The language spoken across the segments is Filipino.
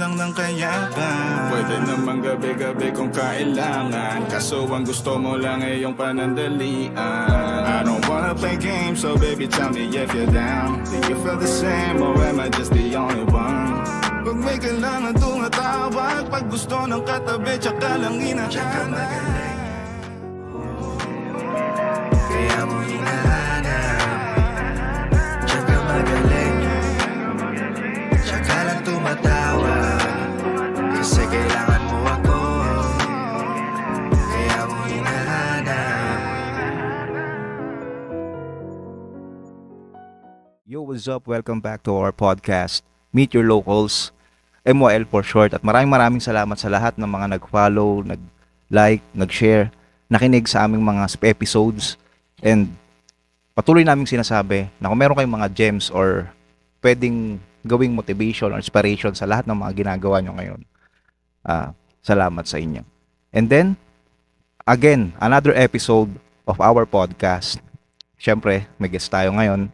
lang ng kayaban. Pwede naman gabi-gabi kung kailangan, kaso ang gusto mo lang ay yung panandalian. I don't wanna play games, so baby tell me if you're down. Do you feel the same or am I just the only one? Pag may kailangan tumatawag, pag gusto ng katabi tsaka lang hinahanap. Kaya mo hinahanap, tsaka magaling, tsaka lang tumatawag, kasi kailangan mo ako. Kaya mo hinahanap. Yo, what's up? Welcome back to our podcast, Meet Your Locals, MYL for short. At maraming salamat sa lahat ng mga nag-follow, nag-like, nag-share, nakinig sa aming mga episodes. And patuloy naming sinasabi na kung meron kayong mga gems or pwedeng gawing motivation or inspiration sa lahat ng mga ginagawa nyo ngayon, salamat sa inyo. And then, again, another episode of our podcast. Siyempre, may guest tayo ngayon.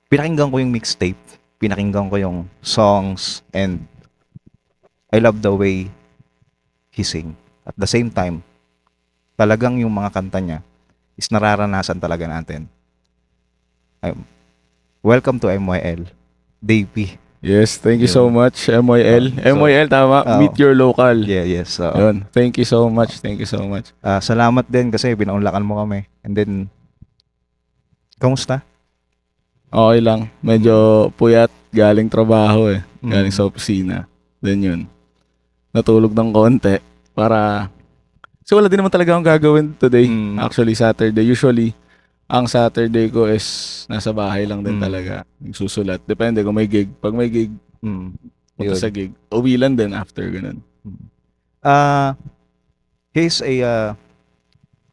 Pinakinggan ko yung mixtape, pinakinggan ko yung songs, and I love the way he sing. At the same time, talagang yung mga kanta niya is nararanasan talaga natin. Welcome to MYL, Davey. Yes, thank you so Yun. much, MYL. So, MYL, tama. Meet your local. Yeah, yes. Yun. Thank you so much. Thank you so much. Salamat din kasi pinaunlakan mo kami. And then, kamusta? Okay lang. Medyo puyat. Galing trabaho eh. Galing Mm. sa opisina. Then yun. Natulog ng konti para... So wala din naman talaga akong gagawin today. Mm. Actually, Saturday. Usually, ang Saturday ko is nasa bahay lang din Mm. talaga. Susulat. Depende kung may gig. Pag may gig, punta Yun. sa gig. Uwi lang din after ganun. He's a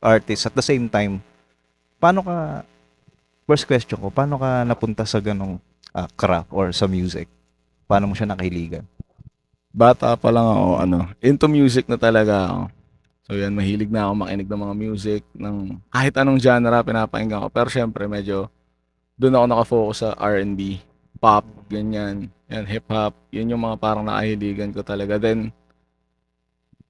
artist. At the same time, paano ka, first question ko, paano ka napunta sa ganong craft or sa music? Paano mo siya nakahiligan? Bata pa lang ako, into music na talaga ako. So yan, mahilig na ako makinig ng mga music, ng kahit anong genre pinapakinggan ko. Pero syempre, medyo doon ako nakafocus sa R&B, pop, ganyan, yan, hip-hop. Yun yung mga parang nakahiligan ko talaga. Then,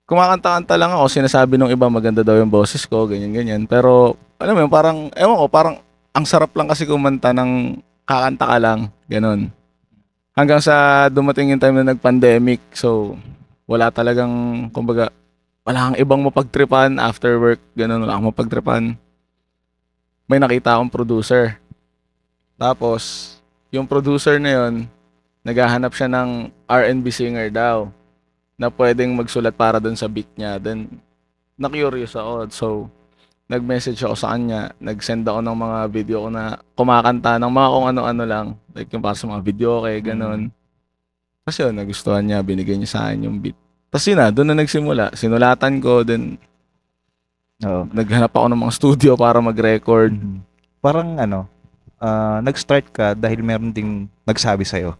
kumakanta-kanta lang ako, sinasabi ng iba maganda daw yung boses ko, ganyan-ganyan. Pero, alam mo yun, parang, ewan ko, parang ang sarap lang kasi kumanta ng kakanta ka lang, ganun. Hanggang sa dumating yung time na nag-pandemic, so wala talagang, kumbaga, wala kang ibang mapagtripan after work, ganun, wala kang mapagtripan. May nakita akong producer. Tapos, yung producer na yun, naghahanap siya ng R&B singer daw na pwedeng magsulat para dun sa beat niya. Then, na-curious ako. So, nag-message ako sa kanya, nag-send ako ng mga video ko na kumakanta ng mga kung ano-ano lang. Like yung para sa mga video okay, ganun. Kasi yun, nagustuhan niya, binigay niya sa akin yung beat. Tapos yun na, doon na nagsimula. Sinulatan ko, then Oo. naghanap ako ng mga studio para mag-record. Parang nag-start ka dahil meron ding nagsabi sa'yo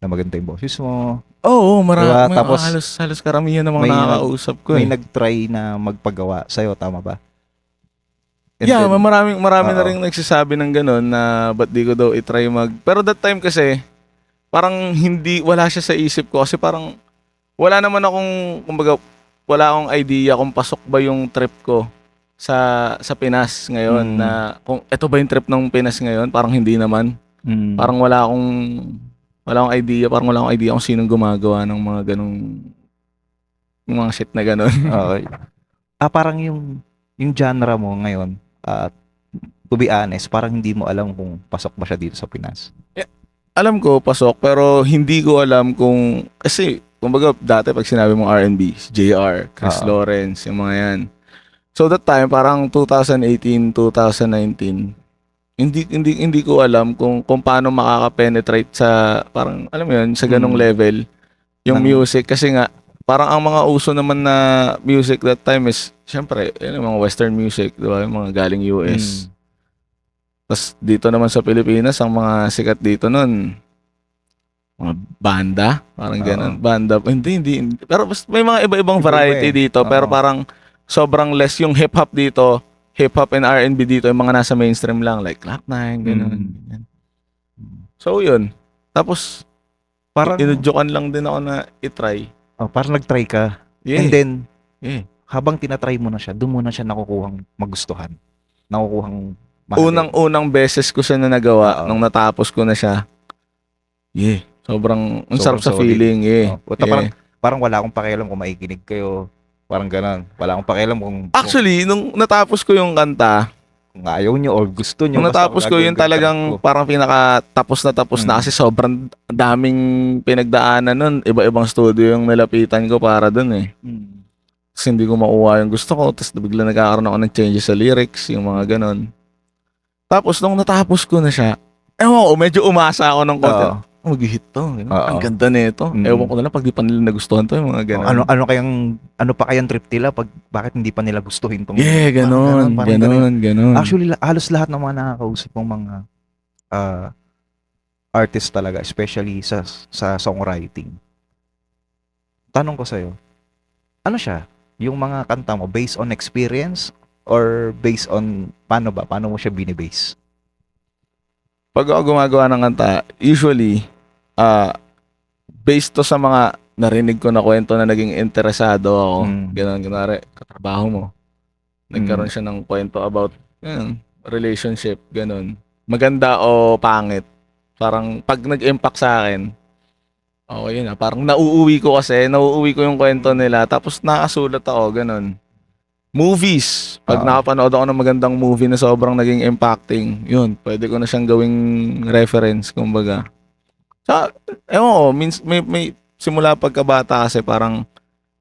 na maganda yung boses mo. Oo, Diba? Tapos, halos karamihan ng mga may nakakausap ko May eh. nag-try na magpagawa sa'yo, tama ba? And Yeah, then, marami na Oo. rin nagsasabi ng ganun na ba't di ko daw itry mag... Pero that time kasi, parang wala siya sa isip ko kasi parang wala naman akong, kumbaga, wala akong idea kung pasok ba yung trip ko sa Pinas ngayon na kung ito ba yung trip ng Pinas ngayon, parang hindi naman. Parang wala akong idea kung sinong gumagawa ng mga ganung yung mga shit na ganun. Okay. Parang yung genre mo ngayon, to be honest, parang hindi mo alam kung pasok ba siya dito sa Pinas. Alam ko pasok pero hindi ko alam kung kasi kumbaga dati pag sinabi mong R&B, si JR, Chris Oo. Lawrence, yung mga yan. So that time parang 2018, 2019 hindi ko alam kung paano makaka-penetrate sa parang alam mo yun, sa ganung level yung music kasi nga parang ang mga uso naman na music that time is syempre yung mga western music, di ba? Yung mga galing US. Tapos dito naman sa Pilipinas, ang mga sikat dito nun, mga banda, parang ganun. Banda, hindi. Pero may mga iba-ibang variety dito, pero parang sobrang less yung hip-hop dito. Hip-hop and R&B dito, yung mga nasa mainstream lang, like Clock9, ganun. So yun. Tapos, Parang, Inudyokan lang din ako na i-try. parang nag-try ka. Yeah. And then, Yeah. habang tinatry mo na siya, doon mo na siya nakukuhang magustuhan. Nakukuhang mahalin. Unang beses ko siya na nagawa, Oo. nung natapos ko na siya. Yeah. Sobrang, ang Sobrang sarap sa solid. feeling. Yeah. Oo. Parang wala akong pakialam kung maikinig kayo. Parang ganun. Wala akong pakialam kung Actually, nung natapos ko yung kanta, kung ayaw nyo or gusto nyo. nung natapos ko yun talagang parang pinaka tapos na kasi sobrang daming pinagdaanan nun. Iba-ibang studio yung nilapitan ko para dun eh. Kasi hindi ko makuha yung gusto ko. Tapos bigla nagkakaroon ako ng changes sa lyrics, yung mga ganon. Tapos nung natapos ko na siya, ewan ko, medyo umasa ako ng konti. Mag-hit to. Ang ganda nito. Ewan ko na lang pag di pa nila nagustuhan to, yung mga ganon. Ano pa kayang trip nila pag bakit hindi pa nila gustuhin tong Yeah, ganon. Ganon. Actually, halos lahat ng mga nakakausap ng mga artist talaga, especially sa songwriting. Tanong ko sa'yo, ano siya? Yung mga kanta mo, based on experience or based on, paano mo siya binibase? Pag ako gumagawa ng kanta, usually, based to sa mga narinig ko na kwento na naging interesado ako. Ganon, kunwari, katrabaho mo. Nagkaroon siya ng kwento about relationship, ganon. Maganda o pangit. Parang pag nag-impact sa akin, okay yun parang nauuwi ko yung kwento nila, tapos nakasulat ako, ganon. Movies. Pag nakapanood ako ng magandang movie na sobrang naging impacting, yun, pwede ko na siyang gawing reference, kumbaga. Sa, ewan ko, may simula pagkabata kasi parang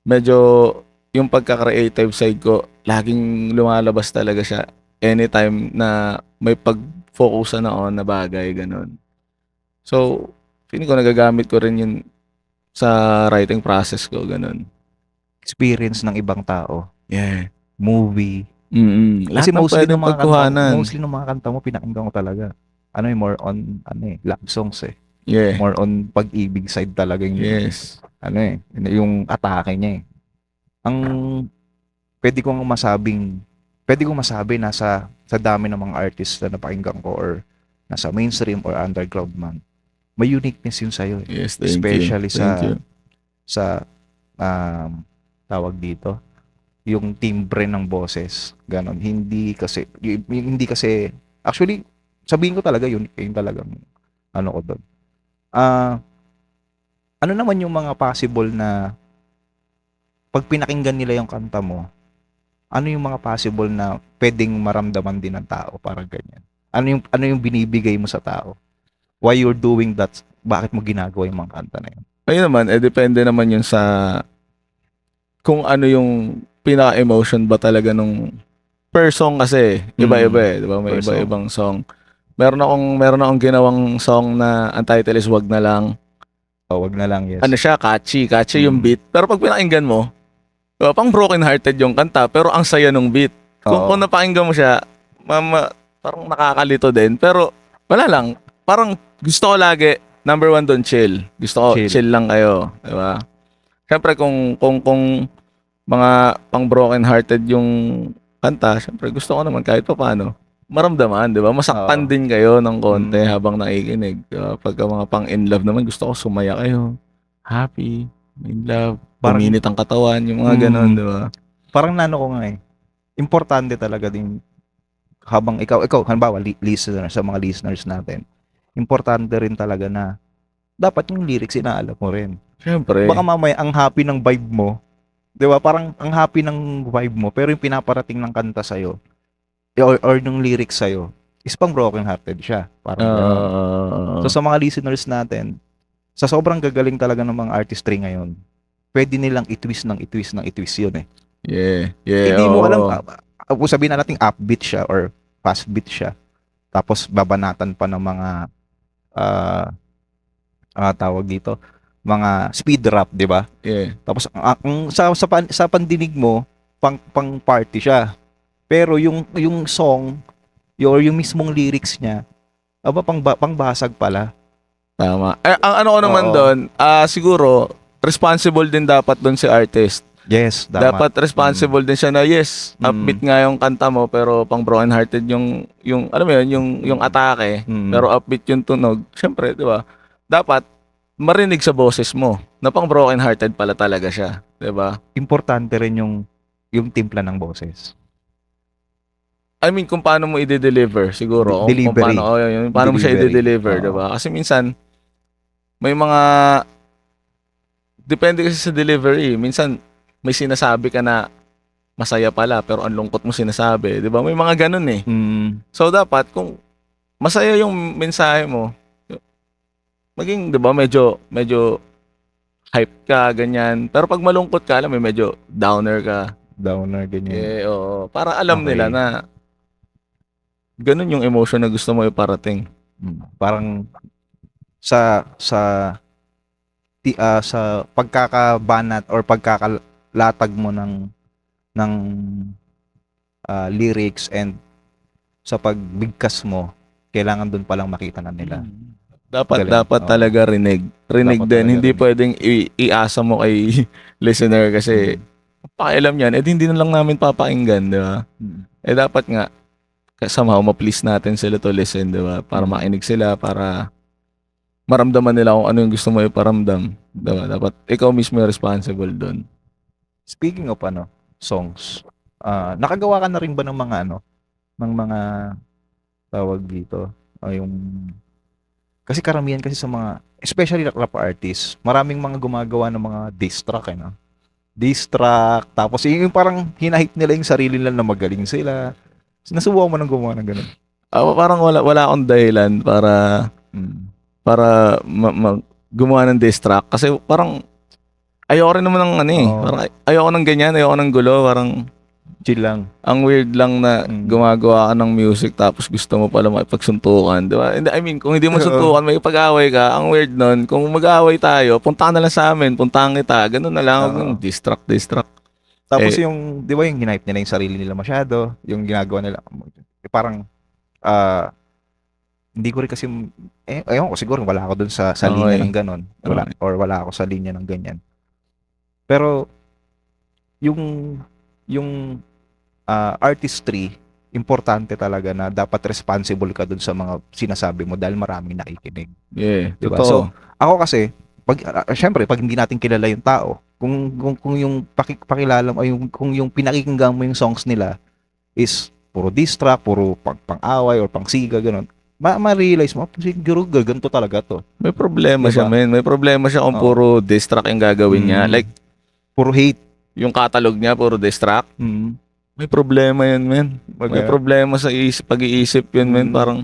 medyo yung pagka-creative side ko, laging lumalabas talaga siya anytime na may pag-focusan ako na bagay, ganun. So, feeling ko nagagamit ko rin yun sa writing process ko, ganun. Experience ng ibang tao. Yeah. Movie. Kasi mostly ng pagkuhanan. Mostly ng mga kanta mo, pinakinggan ko talaga. More on, love songs eh. Yeah. More on pag-ibig side talaga yung, Yes. yung atake niya eh. Ang pwede kong masabi nasa sa dami ng mga artist na napakinggan ko or nasa mainstream or underground man, may uniqueness yun sa'yo eh. Yes, thank Especially you. Thank you. sa tawag dito, yung timbre ng boses, ganon. Hindi kasi actually sabihin ko talaga yun talagang ko doon. Ano naman yung mga possible na pag pinakinggan nila yung kanta mo, ano yung mga possible na pwedeng maramdaman din ng tao, parang ganyan? Ano yung binibigay mo sa tao? Why you're doing that? Bakit mo ginagawa yung mga kanta na yun? Ayun naman, depende naman yun sa kung ano yung pinaka-emotion ba talaga nung per song kasi. Iba-iba eh. Diba? May iba-ibang song. Meron akong ginawang song na ang title is Wag Na Lang. Wag Na Lang, yes. Ano siya, catchy yung beat. Pero pag pinakinggan mo, pang broken-hearted yung kanta, pero ang saya nung beat. Kung napakinggan mo siya, parang nakakalito din. Pero wala lang. Parang gusto ko lagi, number one doon, chill. Gusto ko, chill lang kayo. Diba? Siyempre, kung mga pang broken hearted yung kanta, syempre gusto ko naman kahit pa paano maramdaman, di ba? Masaktan din kayo ng konti habang nakikinig. Pagka mga pang in love naman, gusto ko sumaya kayo. Happy, in love, puminit ang katawan, yung mga ganon, di ba? Parang ko nga eh. Importante talaga din habang ikaw halimbawa listener, sa mga listeners natin, importante rin talaga na dapat yung lyrics inaalam mo rin. Syempre. Baka mamaya ang happy ng vibe mo, 'di ba? Parang ang happy ng vibe mo, pero yung pinaparating ng kanta sa iyo or ng lyrics sa iyo is pang broken hearted siya. Parang So sa mga listeners natin, sa sobrang gagaling talaga ng mga artistry ngayon, pwede nilang i-twist yun eh. Yeah. Hindi mo alam, kung sabihin na natin upbeat siya or fast beat siya, tapos babanatan pa ng mga tawag dito, mga speed rap, di ba? Yeah. Tapos sa pandinig mo, pang party siya. Pero yung song, yung mismong lyrics niya, pang basag pala. Tama. Ang ano ko naman doon, siguro responsible din dapat doon si artist. Yes, dapat responsible din siya na yes, upbeat nga yung kanta mo pero pang broken hearted yung alam mo yun, yung atake, pero upbeat yung tunog. Syempre, 'di ba? Dapat marinig sa boses mo na pang broken hearted pala talaga siya, 'di ba? Importante rin yung timpla ng boses. I mean, kung paano mo i-deliver siguro, kung Delivery. paano, yun, paano mo siya Delivery. i-deliver, Oo. 'di ba? Kasi minsan may mga depende kasi sa delivery. Minsan may sinasabi ka na masaya pala pero ang lungkot mo sinasabi, 'di ba? May mga ganun eh. Mm, So dapat kung masaya yung mensahe mo, maging 'di ba medyo hype ka ganyan. Pero pag malungkot ka, alam mo medyo downer ka. downer, ganyan. Oo, para alam Okay. nila na ganun yung emotion na gusto mo iparating. Parang sa sa pagkakabanat or pagkakalatag mo ng lyrics and sa pagbigkas mo, kailangan doon pa lang makita na nila. Dapat Galing. dapat Oo. talaga rinig. Rinig Dapat din, talaga hindi rinig. pwedeng iasa mo kay listener kasi pakialam yan, hindi na lang namin papakinggan, di ba? Mm. Dapat nga, somehow ma-please natin sila to listen, di ba? Para Mm. makinig sila, para maramdaman nila kung ano yung gusto mo iparamdam. Di ba? Dapat ikaw mismo yung responsible doon. Speaking of songs, nakagawa ka na rin ba ng mga ng mga tawag dito, yung kasi karamihan kasi sa mga especially rap artists, maraming mga gumagawa ng mga diss track, diss track, tapos yung parang hinahype nila yung sarili nila na magaling sila. Nasubukan mo nang gumawa ng ganun? Parang wala akong dahilan para Mm. gumawa ng diss track kasi parang ayoko rin naman ng ano eh. Oo. Parang ayoko ng ganyan, ayoko ng gulo, parang Chill lang. ang weird lang na Mm. gumagawa ka ng music tapos gusto mo pala makipagsuntukan, di ba? I mean, kung hindi mo suntukan, may pag-away ka, ang weird nun. Kung mag-away tayo, punta ka na lang sa amin, puntahan kita, ganun na lang. Huwag Oo. yung distract. Tapos Eh, yung, di ba yung hinihype nila yung sarili nila masyado, yung ginagawa nila, parang, hindi ko rin kasi, ayun ko, siguro wala ako dun sa linya Okay. ng ganon. Wala, Okay. or wala ako sa linya ng ganyan. Pero, yung, yung artistry, importante talaga na dapat responsible ka dun sa mga sinasabi mo dahil maraming nakikinig. Yeah, Diba? totoo. So, ako kasi, syempre, pag hindi natin kilala yung tao, kung yung pakilala mo, kung yung pinakikinggan mo yung songs nila is puro diss track, puro pang-away or pang-siga, ganun, ma-realize mo, siguro ganito talaga to. May problema Diba? siya, men. May problema siya kung Oo. puro distract yung gagawin niya. Mm. Like, Puro hate. yung catalog niya, puro distract. Mm. May problema yan, men. May Yeah. problema sa pag-iisip yun, men. Mm. Parang,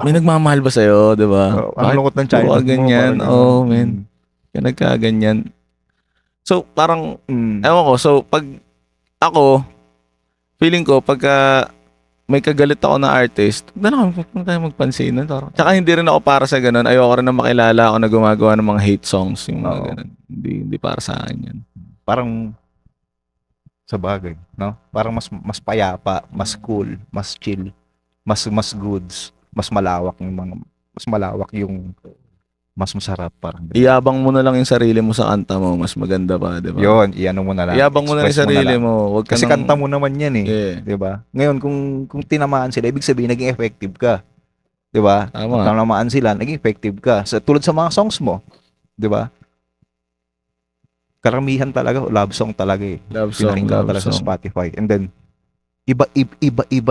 may nagmamahal ba sa'yo, di ba? Ang lungkot ng Puro childhood ka ganyan? mo. Oo, men. Kaya nagkaganyan. So, parang, Mm. ewan ko, so, pag ako, feeling ko, pagka may kagalit ako na artist, huwag na tayo magpansinan. Tsaka hindi rin ako para sa ganun. Ayoko rin na makilala ako na gumagawa ng mga hate songs. Yung mga Oo. ganun. Hindi para sa akin yan. Parang sa bagay, no? Parang mas payapa, mas cool, mas chill, mas goods, mas malawak yung mas masarap parang ganun. Iyabang mo na lang yung sarili mo sa kanta mo. Mas maganda pa, di ba? Yun, iano mo na lang. Iyabang mo na yung express sarili lang. mo. Huwag ka Kasi nang- kanta mo naman yan eh. Yeah. 'Di ba? Ngayon kung tinamaan sila, ibig sabihin naging effective ka. 'Di ba? Kung Tama. tinamaan sila, naging effective ka. Tulad sa mga songs mo, 'di ba? Karamihan talaga love song talaga eh. Love song, Pinakinggan love talaga sa song. Spotify. And then iba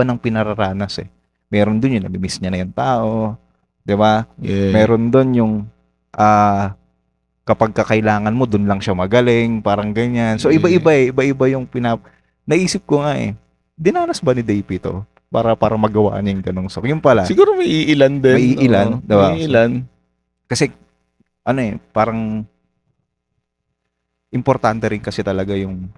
ng pinararanas eh. Meron dun yung nami-miss niya na yung tao, 'di ba? Yeah. Meron dun yung kapag kakailangan mo dun lang siya magaling, parang ganyan. So iba-iba yung naisip ko nga eh. Dinanas ba ni Davey to para magawa niya yung ganong song? Yung pala, Siguro may iilan din. May iilan, Oo, diba? May iilan. kasi parang importante rin kasi talaga yung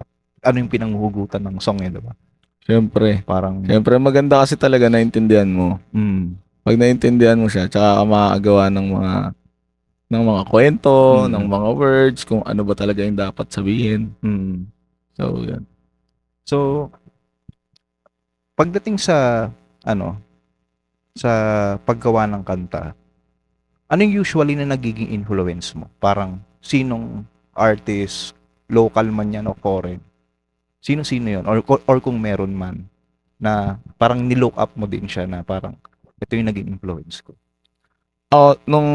yung pinanghuhugutan ng song eh, 'di ba? Siyempre. Parang Maganda kasi talaga naintindihan mo. Pag naintindihan mo siya, tsaka ka makakagawa ng mga kwento, ng mga words, kung ano ba talaga yung dapat sabihin. So, yan. So pagdating sa sa paggawa ng kanta, ano yung usually na nagiging influence mo? Parang sinong artist, local man yan o foreign? Sino-sino yun? Or kung meron man na parang nilook up mo din siya na parang ito yung naging influence ko. Nung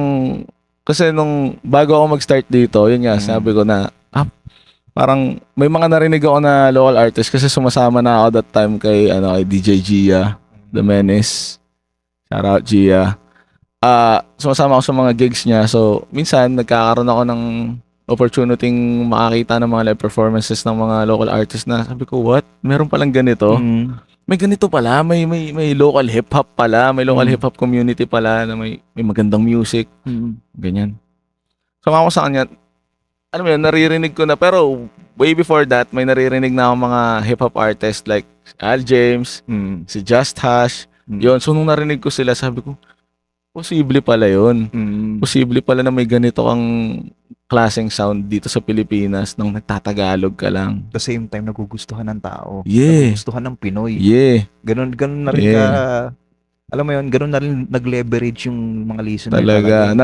kasi nung bago ako mag-start dito, yun nga, sabi ko na, parang may mga narinig ako na local artist kasi sumasama na ako that time kay, kay DJ Gia, The Menace. Shout out Gia. Sumasama ako sa mga gigs niya. So, minsan, nagkakaroon ako ng opportunity makakita ng mga live performances ng mga local artists na sabi ko, what? Meron palang ganito? May ganito pala, may local hip-hop pala, may local hip-hop community pala na may magandang music. Ganyan. So, ako sa kanya, alam mo yun, naririnig ko na, pero way before that, may naririnig na ako mga hip-hop artists like Al James, si Just Hash, yun. So, nung narinig ko sila, sabi ko, posible pala yun. Posible pala na may ganito kang klaseng sound dito sa Pilipinas nung nagtatagalog ka lang. The same time, nagugustuhan ng tao. Yeah. Nagugustuhan ng Pinoy. Yeah. Ganun na rin ka, alam mo yun, ganun na rin nag-leverage yung mga listener. Talaga.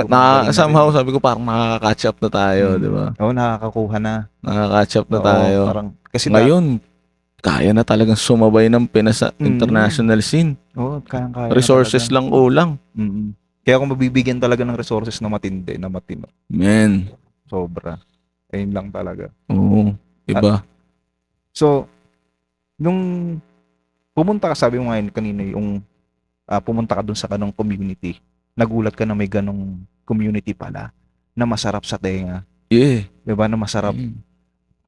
Somehow, rin. sabi ko, parang makaka-catch up na tayo, di ba? Oo, nakakakuha na. Nakaka-catch up na Oo, tayo. Parang, kasi ngayon, kaya na talagang sumabay ng Pinas sa international scene. Oo, kaya Resources lang kulang. Kaya kung mabibigyan talaga ng resources na matindi, na matino. Man. Sobra. Ayun lang talaga. Oo. Diba? So, nung pumunta ka, sabi mo ngayon kanina, yung pumunta ka dun sa kanong community, nagulat ka na may ganong community pala na masarap sa tenga. Yeah. Diba? Na masarap.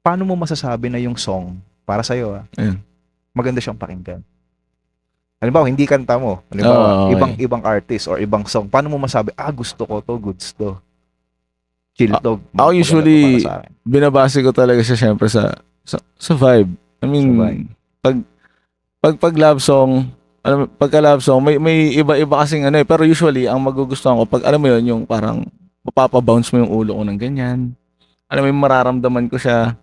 Paano mo masasabi na yung song, para sa'yo, maganda siyang pakinggan? Halimbawa, hindi kanta mo. Halimbawa, ibang artist or ibang song. Paano mo masabi, gusto ko to, goods to. Chill to. Ako usually, binabase ko talaga siya syempre sa vibe. I mean, pag love song, pagka love song, may iba-iba kasing pero usually, ang magugustuhan ko, pag alam mo yun, yung parang mapapabounce mo yung ulo ko ng ganyan. Alam mo yung mararamdaman ko siya.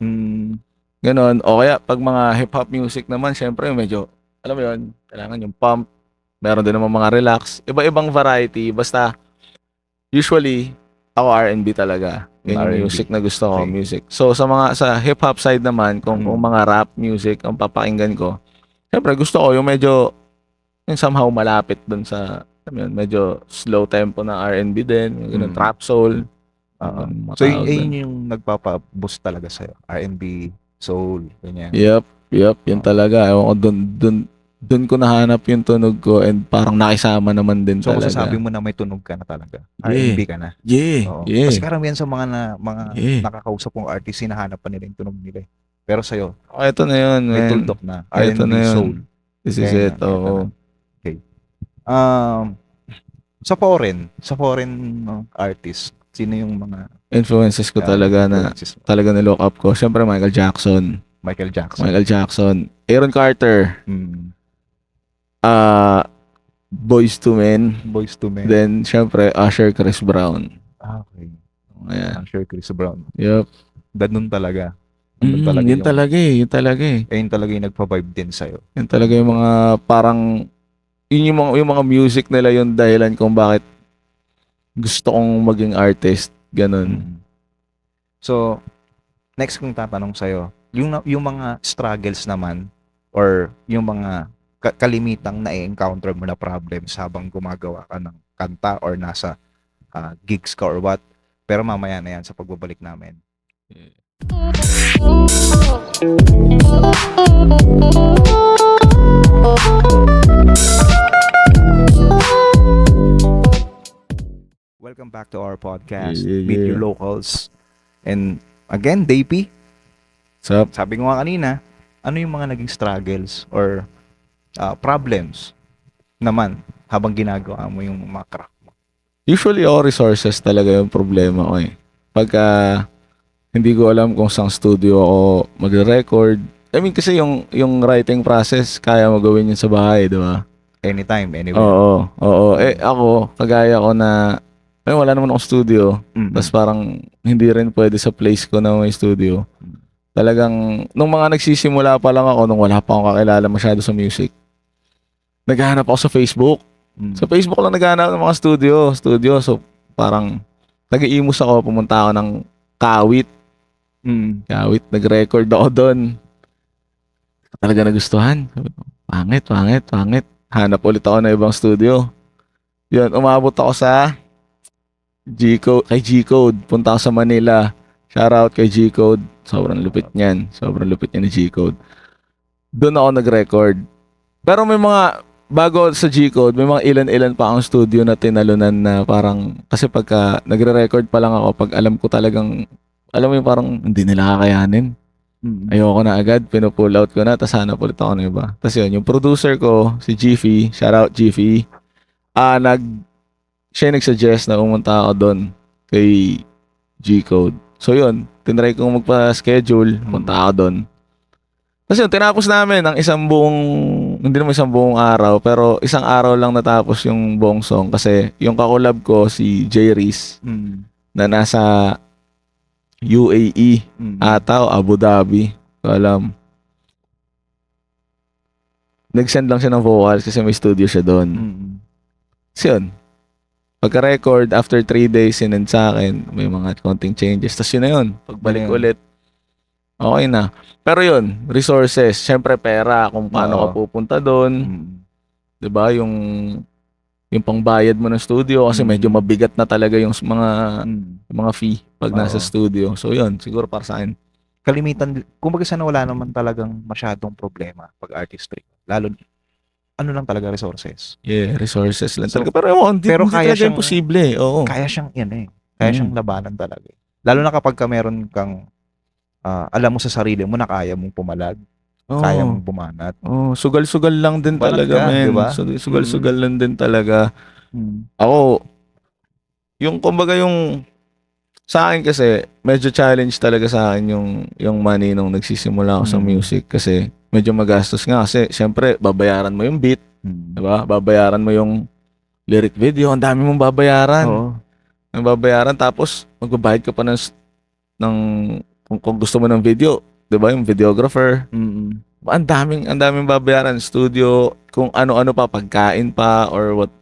Ganon. O kaya, pag mga hip-hop music naman, syempre, medyo, alam mo yun, kailangan yung pump. Meron din naman mga relax. Iba-ibang variety. Basta, usually, ako R&B talaga. Yun yung music na gusto ko, music. So, sa hip-hop side naman, kung mga rap music ang papakinggan ko, syempre, gusto ko yung medyo, yung somehow malapit dun sa, medyo slow tempo na R&B din, yung trap soul. So, yun yung nagpapa-boost talaga sa'yo. R&B, soul, ganyan. Yep, yun talaga. Ewan ko, dun ko nahanap yung tunog ko and parang nakisama naman din so, talaga. So, masasabi mo na may tunog ka na talaga. R&B ka na. Yeah. Kasi karamihan sa mga nakakausap kong artist, hinahanap pa nila yung tunog nila. Pero sa'yo, ito na yun, man. may tuldok na. R&B, soul. This is it, oo. Okay. Sa foreign artist, sino yung mga influences ko talaga talaga na look up ko? Siyempre Michael Jackson. Aaron Carter. Boyz II Men. Then siyempre Usher, Chris Brown. Okay. Ayan. Usher, Chris Brown. Yep. Ganun talaga. Yun talaga eh. Yun talaga yung nagpa-vibe din sa'yo. Yun talaga yung mga parang yung mga music nila yung dahilan kung bakit gusto kong maging artist. Ganun. So, next kong tatanong sa'yo, yung mga struggles naman or yung mga kalimitang na-encounter mo na problems habang gumagawa ka ng kanta or nasa gigs ka or what, pero mamaya na yan sa pagbabalik namin. Welcome back to our podcast, Meet Your Locals. And again, Dapey, sabi ko nga kanina, ano yung mga naging struggles or problems naman habang ginagawa mo yung mga craft mo? Usually, all resources talaga yung problema ko eh. Pagka hindi ko alam kung saan studio ako magre-record. I mean, kasi yung writing process, kaya mo gawin yun sa bahay, di ba? Anytime, anywhere. Oo. Ako, kagaya ko na, wala naman akong studio. Tapos parang hindi rin pwede sa place ko na may studio. Talagang, nung mga nagsisimula pa lang ako, nung wala pa akong kakilala masyado sa music, naghahanap ako sa Facebook. Sa Facebook lang naghahanap ng mga studio. So, parang, nag-iimus ako, pumunta ako ng Kawit. Kawit, nag-record ako doon. Talaga nagustuhan. Pangit. Hanap ulit ako ng ibang studio. Yun, umabot ako sa G-Code, kay G-Code. Punta ako sa Manila. Shoutout kay G-Code. Sobrang lupit niyan. Sobrang lupit niya ni G-Code. Doon ako nag-record. Pero may mga, bago sa G-Code, may mga ilan-ilan pa akong studio na tinalunan na parang, kasi pagka nagre-record pa lang ako, pag alam ko talagang, alam mo yung parang hindi nila kakayanin. Ayoko na agad, pinupull out ko na, tas hanap ulit ako ng iba. Tas yun, yung producer ko, si Jiffy, shoutout Jiffy, siya yung nagsuggest na umunta ako doon kay G-Code. So yun, tinry kong magpa-schedule, punta ako doon. Tapos yun, tinapos namin ang hindi naman isang buong araw, pero isang araw lang natapos yung buong song kasi yung kakolab ko, si J. Reese, na nasa UAE, ata o Abu Dhabi, ko alam. Nag-send lang siya ng vocals kasi may studio siya doon. So yun, pagka-record, after 3 days, sinend sa akin, may mga konting changes. Tapos yun na yun, pagbalik ulit, okay na. Pero yun, resources, syempre pera, kung paano ka pupunta doon. Diba, yung pangbayad mo ng studio kasi medyo mabigat na talaga yung mga fee pag nasa studio. So yun, siguro para sa akin. Kalimitan, kumbaga sana wala naman talagang masyadong problema pag artistry. Lalo, ano lang talaga resources. Yeah, resources lang So, talaga. Pero hindi kaya talaga siyang- imposible. Oo. Kaya siyang kaya siyang labanan talaga. Lalo na kapag meron kang alam mo sa sarili mo na kaya mong pumalag, kaya mong bumanat. Oh, sugal-sugal lang din Balat talaga, ka, men. diba? Sugal-sugal lang din talaga. Ako, yung kumbaga yung sa akin kasi medyo challenge talaga sa akin yung money nung nagsisimula ako sa music kasi medyo magastos nga kasi syempre babayaran mo yung beat, 'di ba? Babayaran mo yung lyric video, ang dami mong babayaran. Oo. Ang babayaran tapos magbabayad ka pa ng kung gusto mo ng video, 'di ba? Yung videographer. Ang daming babayaran, studio, kung ano-ano pa, pagkain pa or what,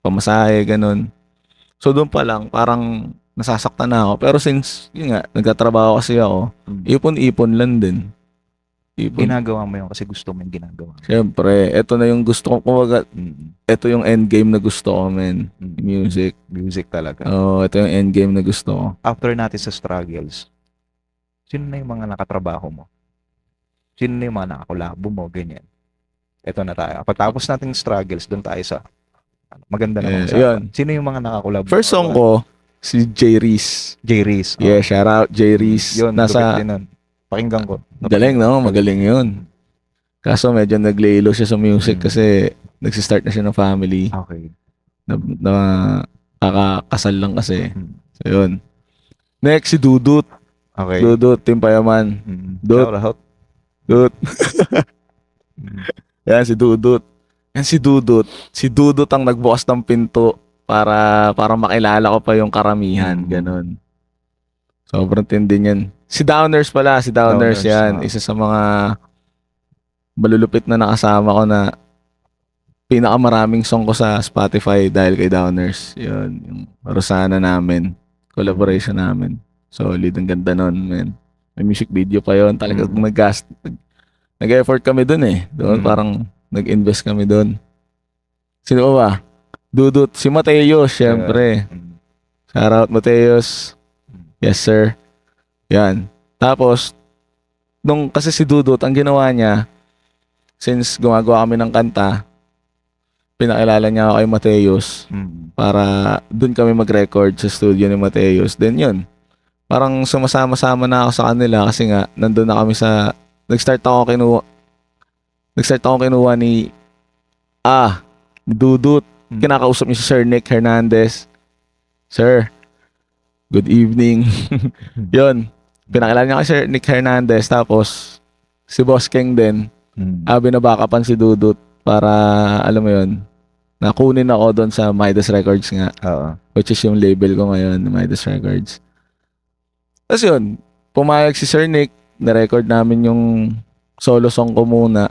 pamasahe, ganun. So doon pa lang parang nasasaktan na ako. Pero since yun nga, nagtatrabaho kasi ako, ipon-ipon lang din. Ginagawa mo yun kasi gusto mo yung ginagawa. Siyempre, ito na yung gusto ko. Kumbaga, ito yung endgame na gusto ko, men. Music. Music talaga. Ito yung endgame na gusto ko. After natin sa struggles, sino na yung mga nakatrabaho mo? Sino na yung mga nakakolabo mo? Ganyan. Ito na tayo. Pagtapos natin struggles, doon tayo sa maganda na mga yun. Sino yung mga nakakolabo? First song ko, si J. Reese. J. Reese. Yeah, shout out J. Reese. Yun, Nasa, din nun. Pakinggan ko. galing, no? Magaling yun. Kaso medyo naglaylo siya sa music kasi nagsistart na siya ng family. Okay. Na kakakasal lang kasi. So, yun. Next, si Dudut. Okay. Dudut, Team Payaman. Dut. Shout out. Dut. Yan, si Dudut. Yan, si Dudut. Si Dudut ang nagbukas ng pinto para makilala ko pa yung karamihan. Ganon. Sobrang tindi niyan. Si Downers pala. Si Downers yan. Isa sa mga malulupit na nakasama ko na pinakamaraming song ko sa Spotify dahil kay Downers. Yun. Yung Rosana namin. Collaboration namin. Solid. Ang ganda nun, man. May music video pa yun. Talagang nag-effort kami dun eh. Doon parang nag-invest kami dun. Sino ba? Dudut. Si Mateos, syempre. Shoutout Mateos. Yes, sir. Yan. Tapos, kasi si Dudut, ang ginawa niya, since gumagawa kami ng kanta, pinakilala niya ako kay Mateos para dun kami mag-record sa studio ni Mateos. Then yun, parang sumasama-sama na ako sa kanila kasi nga, nandun na kami sa, nag-start ako kinuha ni Dudut. Kinakausap niya si Sir Nick Hernandez. Sir, good evening. Yun. Pinakilala niya kay Sir Nick Hernandez. Tapos, si Boss King din. Binabakapan si Dudut para, alam mo yun, nakunin ako doon sa Midas Records nga. Which is yung label ko ngayon, Midas Records. Tapos yun, pumayag si Sir Nick, na-record namin yung solo song ko muna.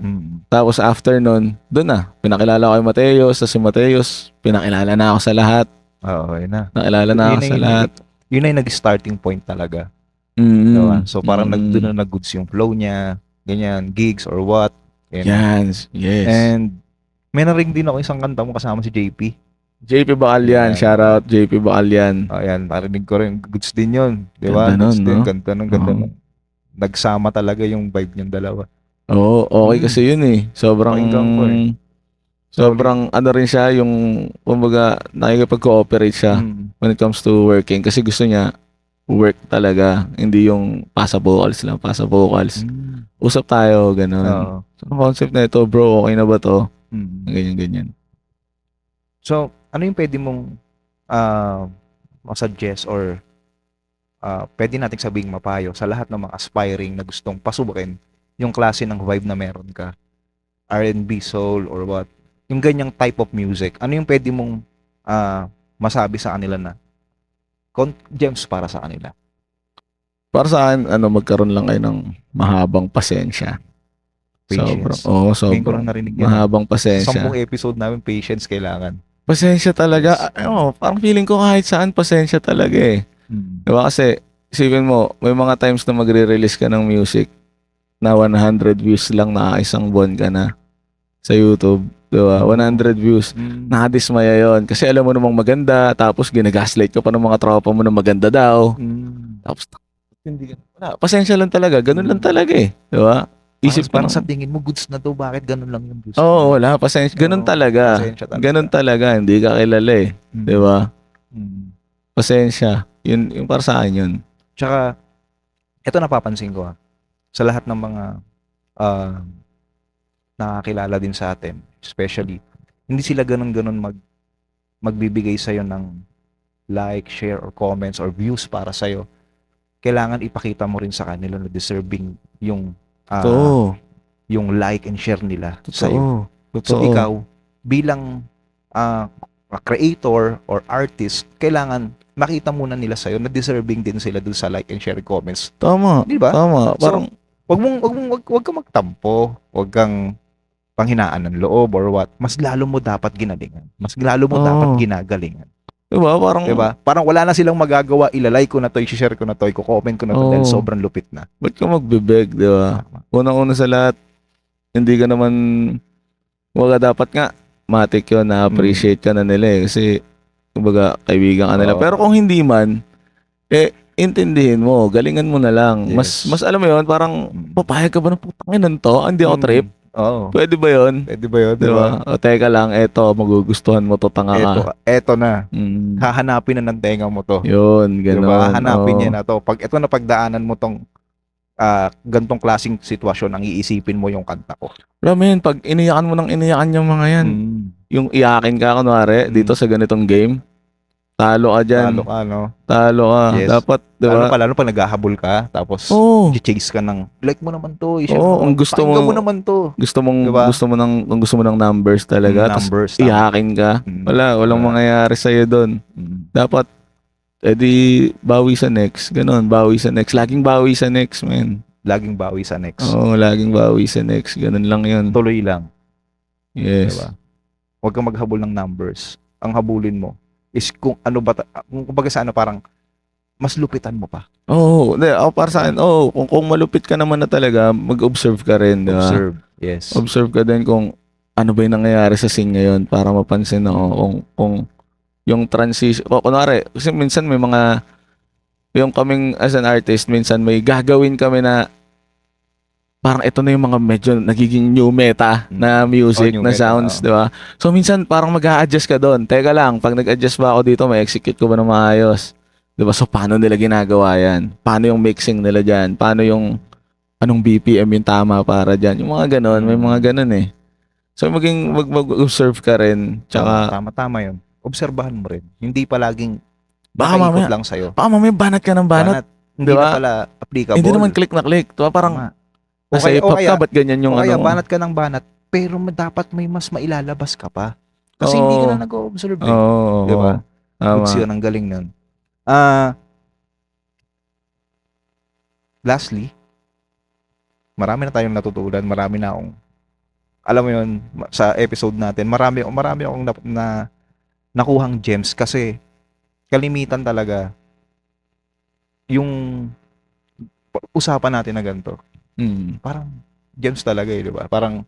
Tapos after nun, doon na, pinakilala ko kay Mateos. Tapos si Mateos, pinakilala na ako sa lahat. Okay na. Nakilala na ako sa lahat. Yun na yung nag-starting point talaga. Mm-hmm. So parang doon na nag-goods yung flow niya, ganyan, gigs or what. Yes. And may naring din ako isang kanta mo kasama si JP. JP Bacalian, Ayan. shoutout JP Bacalian. Ayan, narinig ko rin. Goods din yun. Di ba? Ganda Goods nun, din. no? Ganda Oo. nun. Nagsama talaga yung vibe niyong dalawa. Oo, okay kasi yun eh. Pakinggan ko eh. Sobrang ano rin siya, yung kumbaga nakikipag-cooperate siya when it comes to working kasi gusto niya work talaga, hindi yung pasa vocals lang, pasa vocals. Usap tayo, ganun. Oo. So, ang concept na ito, bro, okay na ba to? Mm. Ganyan. So, ano yung pwede mong masuggest or pwede nating sabing mapayo sa lahat ng mga aspiring na gustong pasubukin yung klase ng vibe na meron ka? R&B, soul, or what? Yung ganyang type of music. Ano yung pwede mong masabi sa kanila na gems para sa kanila? Para sa akin, magkaroon lang kayo ng mahabang pasensya. Patience. Oo, Ngayon ko sobrang lang narinig yan. mahabang Sa pasensya. 10 episode namin, patience kailangan. Pasensya talaga. Parang feeling ko kahit saan pasensya talaga eh. Diba kasi, isipin mo, may mga times na magre-release ka ng music na 100 views lang na isang buwan ka na sa YouTube. Diba? 100 views. Nakadismaya yon kasi alam mo namang maganda, tapos ginagaslight ka pa ng mga tropa mo na maganda daw. Tapos, hindi ka, wala, pasensya lang talaga. Ganun lang talaga eh. Diba? Isip Parang ko sa tingin mo, goods na to, bakit ganun lang yung views? Oo, wala. Pasensya. Ganun Oo, talaga. pasensya talaga. Ganun talaga. Hindi ka kilala eh. Diba? Pasensya. Yung para sa akin yun. Tsaka, ito napapansin ko sa lahat ng mga nakakilala din sa atin, especially, hindi sila ganun-ganun magbibigay sa'yo ng like, share, or comments, or views para sa'yo. Kailangan ipakita mo rin sa kanila na deserving yung Totoo. yung like and share nila sa'yo. Totoo. So, ikaw, bilang creator or artist, kailangan makita muna nila sa'yo na deserving din sila dun sa like and share comments. Tama. Di ba? Tama. Parang, wag kang magtampo, wag kang panghinaan ng loob or what. Mas lalo mo dapat ginalingan. Mas lalo mo dapat ginagalingan. diba? Parang, Diba? Parang wala na silang magagawa, ilalike ko na to, i-share ko na to, i-comment ko na to dahil sobrang lupit na. ba't ka magbibeg, diba? Unang-una sa lahat, hindi ka naman, waga dapat nga, matik yun, na-appreciate ka na nila eh. Kasi, kumbaga, kaibigan ka nila. Oo. Pero kung hindi man, intindihin mo, galingan mo na lang. Yes. Mas alam mo yun, parang, papayag ka ba ng putangin to? Hindi ako trip. Oo. Pwede ba yun? Pwede ba yun? Diba? O teka lang, eto, magugustuhan mo to, tanga ka. Eto na. Mm. Hahanapin na ng tenga mo to. Yun, gano'n. Diba? Hahanapin Oo. niya na to. Pag ito na pagdaanan mo tong gantong klaseng sitwasyon, ang iisipin mo yung kanta ko. Bro, man, pag iniyakan mo ng iniyakan yung mga yan, yung iyakin ka, kunwari, dito sa ganitong game, talo ka dyan. Talo ka, no? Talo ka. Yes. Dapat, diba? Lalo pag naghahabol ka, tapos i-chase ka ng, like mo naman to, i-share Oo, mo, ang gusto pakinggan mo- mo naman to. Gusto mong, Diba? gusto mo ng numbers talaga. Tas Numbers. tama. iyakin ka. Walang Wala. mangyayari sa'yo doon. Dapat, edi, bawi sa next. Ganon, bawi sa next. Laging bawi sa next, man. Laging bawi sa next. Oo, laging bawi sa next. Ganon lang yun. Tuloy lang. Yes. Diba? Huwag kang maghabol ng numbers. Ang habulin mo is kung ano ba, kung kumbaga sa ano, parang mas lupitan mo pa. Oo, para sa akin, kung malupit ka naman na talaga, mag-observe ka rin, di ba? Observe. Yes. Observe ka din kung ano ba yung nangyayari sa scene ngayon para mapansin kung yung transition. Kunwari, kasi minsan may mga, yung kaming as an artist, minsan may gagawin kami na parang ito na yung mga medyo nagiging new meta na music, new na meta, sounds, di ba? So minsan parang mag-a-adjust ka doon. Teka lang, pag nag-adjust ba ako dito, may execute ko ba na maayos? Di ba? So paano nila ginagawa yan? Paano yung mixing nila dyan? Paano yung anong BPM yung tama para dyan? Yung mga ganon, may mga ganon eh. So mag-observe ka rin. Tsaka, Tama yun. Obserbahan mo rin. Hindi palaging baka nakaikot mamaya, lang sa'yo. banat ka ng banat. Hindi Diba? na pala applicable. Hindi naman click na click. Diba? Parang, Tama. nasa hip hop ka, ba't ganyan yung o kaya ano? banat ka ng banat, pero dapat may mas mailalabas ka pa. Kasi Oo. hindi ka na nag-observe. Oo. Diba? Tama. Goods yun, ang galing nun. Lastly, marami na tayong natutunan, marami na akong, alam mo yun, sa episode natin, marami akong nakuhang gems kasi kalimitan talaga yung usapan natin na ganito. Parang gems talaga eh, di ba? Parang,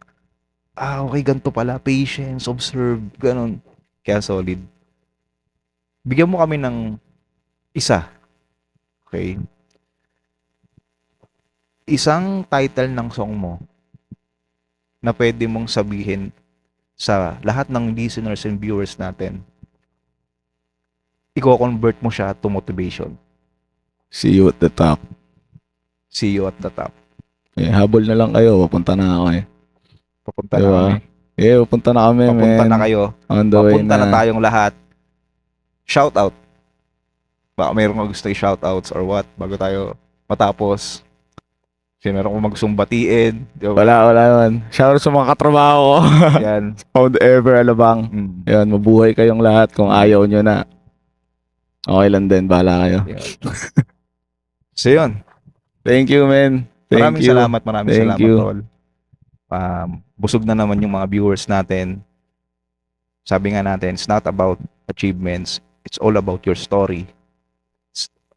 okay, ganito pala, patience, observe, ganun. Kaya solid. bigyan mo kami ng isa. Okay? Isang title ng song mo na pwede mong sabihin sa lahat ng listeners and viewers natin. I-convert mo siya to motivation. See you at the top. See you at the top. Eh, habol na lang kayo. Papunta na ako eh. Papunta Diba? na kami. Eh, papunta na kami, Papunta man. na kayo. On the way Papunta na na. tayong lahat. Shout out. Baka mayroon ka gusto i-shoutouts or what bago tayo matapos. Kasi meron kong magusumbatiin. Di ba? Wala naman. Shoutout sa mga katrabaho ko. Yan. Found ever, alabang. Mm. Yan, mabuhay kayong lahat. Kung ayaw nyo na, okay lang din. Bahala kayo. Yan. So yun. Thank you, man. Thank Maraming you. salamat. Maraming Thank salamat, you. Tol. Busog na naman yung mga viewers natin. Sabi nga natin, it's not about achievements. It's all about your story.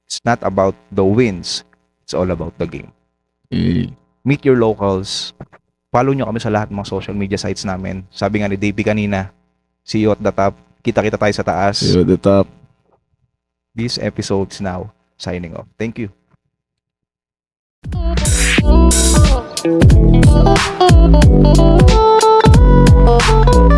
It's not about the wins. It's all about the game. Eh, Meet your locals. Follow nyo kami sa lahat ng mga social media sites namin. Sabi nga ni Davey kanina, see you at the top. Kita-kita tayo sa taas. See you at the top. This episode's now signing off. Thank you. Oh,